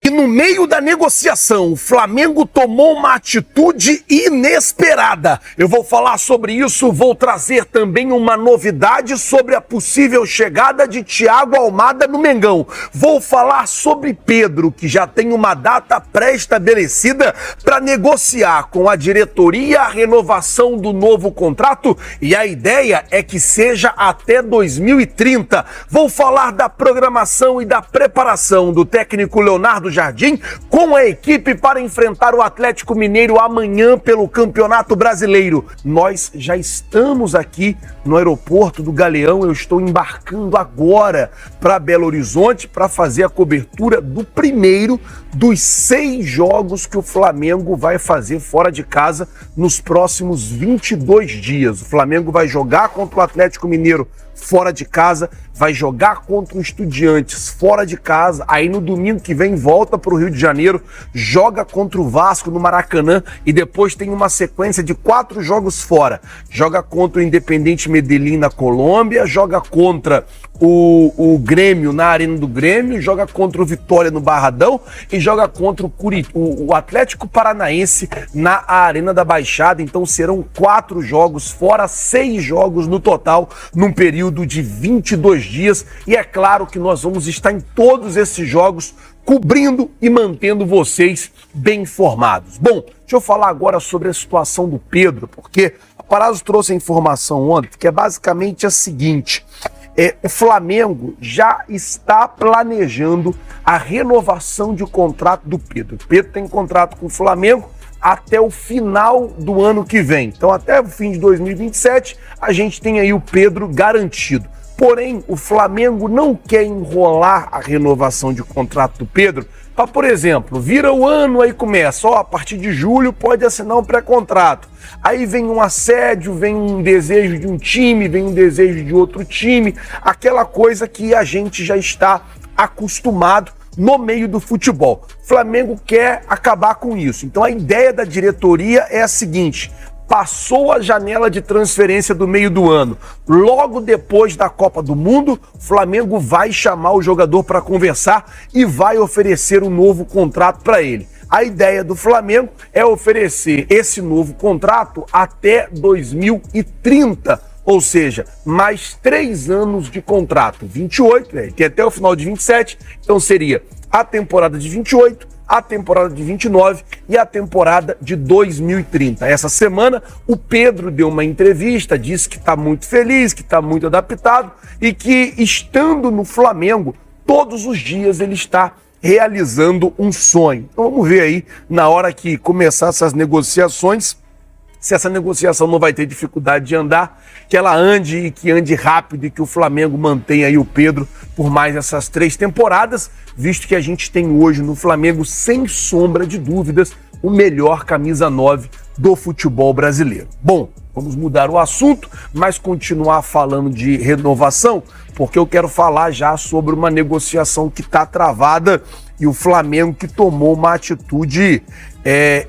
E no meio da negociação, o Flamengo tomou uma atitude inesperada. Eu vou falar sobre isso, vou trazer também uma novidade sobre a possível chegada de Thiago Almada no Mengão. Vou falar sobre Pedro, que já tem uma data pré-estabelecida para negociar com a diretoria a renovação do novo contrato e a ideia é que seja até 2030. Vou falar da programação e da preparação do técnico Leonardo Jardim com a equipe para enfrentar o Atlético Mineiro amanhã pelo Campeonato Brasileiro. Nós já estamos aqui no aeroporto do Galeão, eu estou embarcando agora para Belo Horizonte para fazer a cobertura do primeiro dos 6 jogos que o Flamengo vai fazer fora de casa nos próximos 22 dias. O Flamengo vai jogar contra o Atlético Mineiro fora de casa, vai jogar contra o Estudiantes fora de casa, aí no domingo que vem volta para o Rio de Janeiro, joga contra o Vasco no Maracanã e depois tem uma sequência de 4 jogos fora. Joga contra o Independiente Medellín na Colômbia, joga contra o Grêmio na Arena do Grêmio, joga contra o Vitória no Barradão e joga contra o Atlético Paranaense na Arena da Baixada. Então serão 4 jogos fora, 6 jogos no total, num período de 22 dias. E é claro que nós vamos estar em todos esses jogos cobrindo e mantendo vocês bem informados. Bom, deixa eu falar agora sobre a situação do Pedro, porque a Parazzo trouxe a informação ontem, que é basicamente a seguinte: o Flamengo já está planejando a renovação de contrato do Pedro. O Pedro tem contrato com o Flamengo até o final do ano que vem. Então, até o fim de 2027, a gente tem aí o Pedro garantido. Porém, o Flamengo não quer enrolar a renovação de contrato do Pedro para, por exemplo, vira o ano, aí começa, a partir de julho pode assinar um pré-contrato. Aí vem um assédio, vem um desejo de um time, vem um desejo de outro time, aquela coisa que a gente já está acostumado no meio do futebol. O Flamengo quer acabar com isso. Então a ideia da diretoria é a seguinte: passou a janela de transferência do meio do ano, logo depois da Copa do Mundo, o Flamengo vai chamar o jogador para conversar e vai oferecer um novo contrato para ele. A ideia do Flamengo é oferecer esse novo contrato até 2030, ou seja, mais 3 anos de contrato. 28, tem até o final de 27, então seria a temporada de 28, a temporada de 29 e a temporada de 2030. Essa semana, o Pedro deu uma entrevista, disse que está muito feliz, que está muito adaptado e que, estando no Flamengo, todos os dias ele está realizando um sonho. Então vamos ver aí, na hora que começar essas negociações, se essa negociação não vai ter dificuldade de andar, que ela ande e que ande rápido e que o Flamengo mantenha aí o Pedro por mais essas 3 temporadas, visto que a gente tem hoje no Flamengo, sem sombra de dúvidas, o melhor camisa 9 do futebol brasileiro. Bom, vamos mudar o assunto, mas continuar falando de renovação, porque eu quero falar já sobre uma negociação que está travada e o Flamengo que tomou uma atitude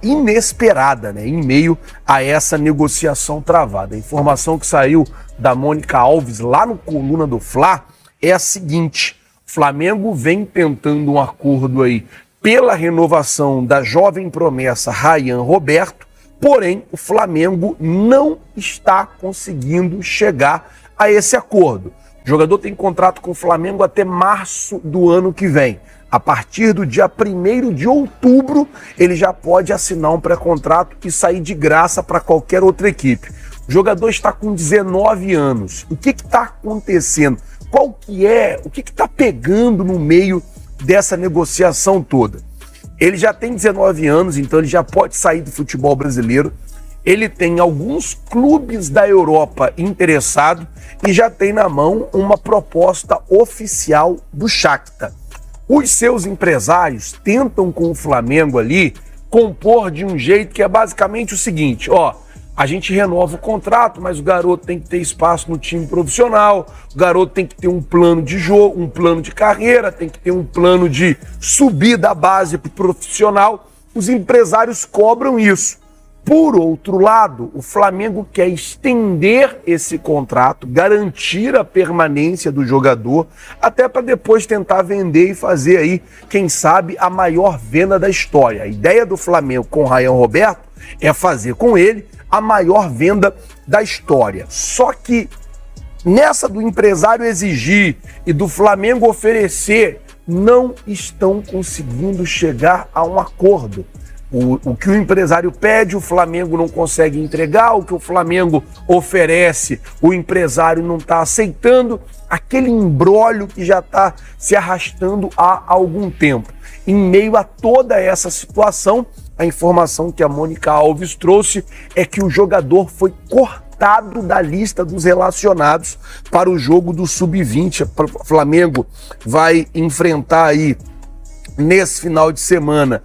inesperada, né, em meio a essa negociação travada. A informação que saiu da Mônica Alves lá no Coluna do Fla é a seguinte: o Flamengo vem tentando um acordo aí pela renovação da jovem promessa Rayan Roberto, porém o Flamengo não está conseguindo chegar a esse acordo. O jogador tem contrato com o Flamengo até março do ano que vem. A partir do dia 1º de outubro, ele já pode assinar um pré-contrato e sair de graça para qualquer outra equipe. O jogador está com 19 anos. O que está acontecendo? O que está pegando no meio dessa negociação toda? Ele já tem 19 anos, então ele já pode sair do futebol brasileiro. Ele tem alguns clubes da Europa interessados e já tem na mão uma proposta oficial do Shakhtar. Os seus empresários tentam com o Flamengo ali compor de um jeito que é basicamente o seguinte: a gente renova o contrato, mas o garoto tem que ter espaço no time profissional, o garoto tem que ter um plano de jogo, um plano de carreira, tem que ter um plano de subir da base para o profissional. Os empresários cobram isso. Por outro lado, o Flamengo quer estender esse contrato, garantir a permanência do jogador, até para depois tentar vender e fazer aí, quem sabe, a maior venda da história. A ideia do Flamengo com o Rayan Roberto é fazer com ele a maior venda da história. Só que nessa do empresário exigir e do Flamengo oferecer, não estão conseguindo chegar a um acordo. O que o empresário pede, o Flamengo não consegue entregar, o que o Flamengo oferece, o empresário não está aceitando, aquele imbróglio que já está se arrastando há algum tempo. Em meio a toda essa situação, a informação que a Mônica Alves trouxe é que o jogador foi cortado da lista dos relacionados para o jogo do Sub-20. O Flamengo vai enfrentar aí nesse final de semana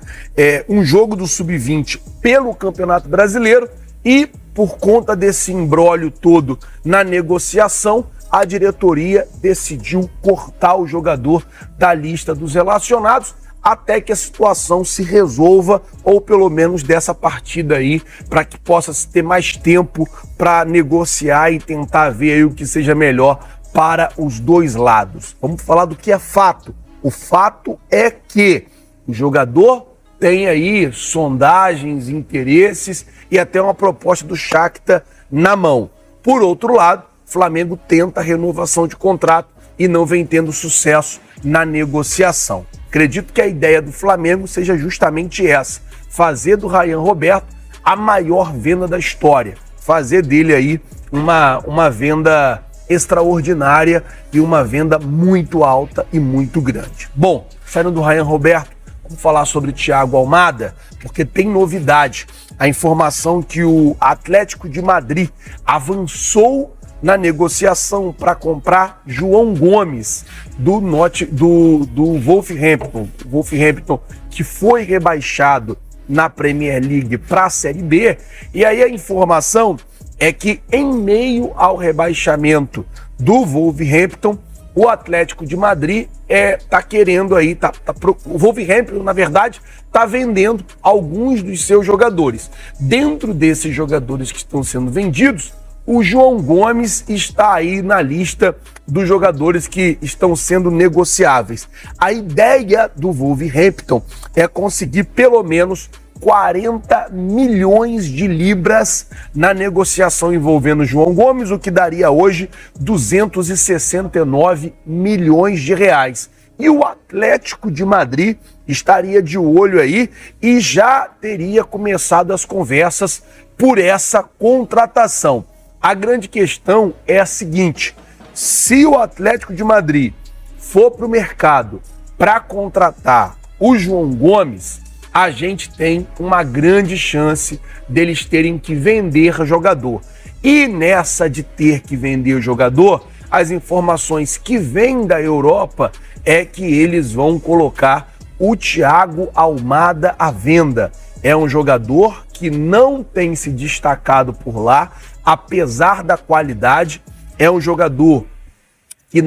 um jogo do Sub-20 pelo Campeonato Brasileiro e por conta desse imbróglio todo na negociação, a diretoria decidiu cortar o jogador da lista dos relacionados até que a situação se resolva, ou pelo menos dessa partida aí, para que possa ter mais tempo para negociar e tentar ver aí o que seja melhor para os dois lados. Vamos falar do que é fato. O fato é que o jogador tem aí sondagens, interesses e até uma proposta do Shakhtar na mão. Por outro lado, o Flamengo tenta a renovação de contrato e não vem tendo sucesso na negociação. Acredito que a ideia do Flamengo seja justamente essa, fazer do Rayan Roberto a maior venda da história, fazer dele aí uma venda extraordinária e uma venda muito alta e muito grande. Bom, saindo do Rayan Roberto, vamos falar sobre Thiago Almada, porque tem novidade. A informação que o Atlético de Madrid avançou na negociação para comprar João Gomes do Wolverhampton. Wolverhampton, que foi rebaixado na Premier League para a Série B. E aí a informação é que em meio ao rebaixamento do Wolverhampton, o Atlético de Madrid está querendo aí, o Wolverhampton, na verdade, está vendendo alguns dos seus jogadores. Dentro desses jogadores que estão sendo vendidos, o João Gomes está aí na lista dos jogadores que estão sendo negociáveis. A ideia do Wolverhampton é conseguir pelo menos 40 milhões de libras na negociação envolvendo João Gomes, o que daria hoje 269 milhões de reais. E o Atlético de Madrid estaria de olho aí e já teria começado as conversas por essa contratação. A grande questão é a seguinte: se o Atlético de Madrid for para o mercado para contratar o João Gomes, a gente tem uma grande chance deles terem que vender jogador. E nessa de ter que vender o jogador, as informações que vêm da Europa é que eles vão colocar o Thiago Almada à venda. É um jogador que não tem se destacado por lá, apesar da qualidade. É um jogador que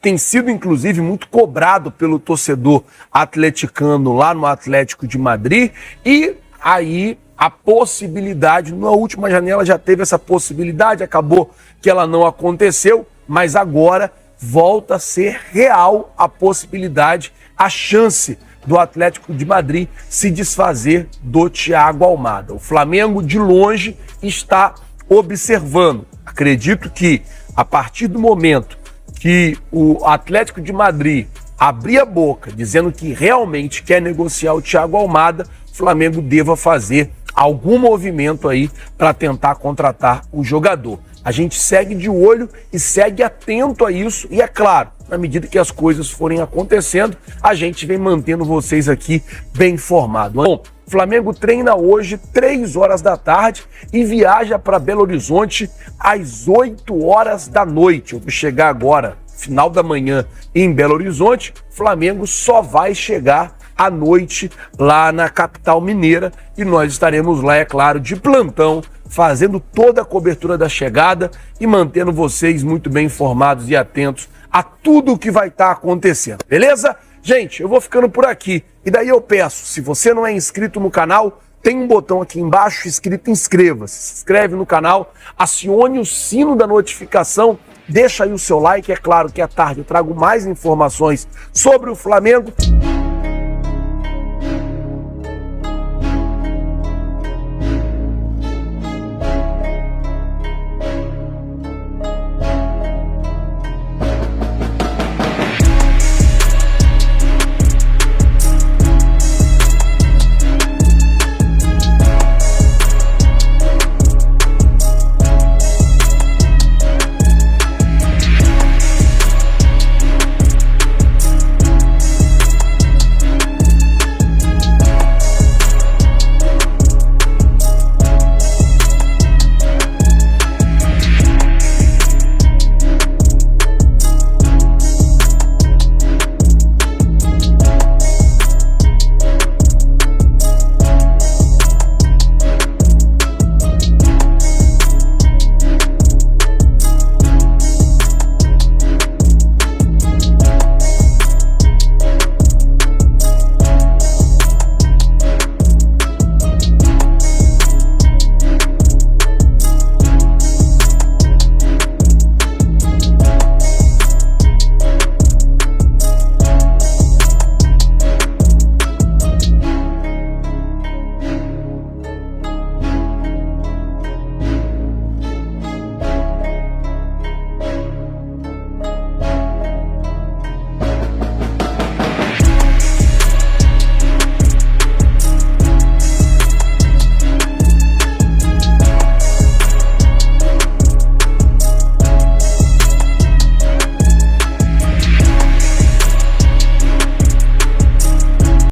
tem sido, inclusive, muito cobrado pelo torcedor atleticano lá no Atlético de Madrid. E aí a possibilidade, na última janela já teve essa possibilidade, acabou que ela não aconteceu, mas agora volta a ser real a possibilidade, a chance do Atlético de Madrid se desfazer do Thiago Almada. O Flamengo, de longe, está observando. Acredito que, a partir do momento que o Atlético de Madrid abrir a boca dizendo que realmente quer negociar o Thiago Almada, o Flamengo deva fazer algum movimento aí para tentar contratar o jogador. A gente segue de olho e segue atento a isso e, é claro, na medida que as coisas forem acontecendo, a gente vem mantendo vocês aqui bem informados. Bom, o Flamengo treina hoje 3 horas da tarde e viaja para Belo Horizonte às 8 horas da noite. Eu vou chegar agora, final da manhã, em Belo Horizonte. O Flamengo só vai chegar à noite lá na capital mineira e nós estaremos lá, é claro, de plantão, fazendo toda a cobertura da chegada e mantendo vocês muito bem informados e atentos a tudo o que vai estar acontecendo, beleza? Gente, eu vou ficando por aqui e daí eu peço, se você não é inscrito no canal, tem um botão aqui embaixo escrito inscreva-se. Se inscreve no canal, acione o sino da notificação, deixa aí o seu like. É claro que à tarde eu trago mais informações sobre o Flamengo.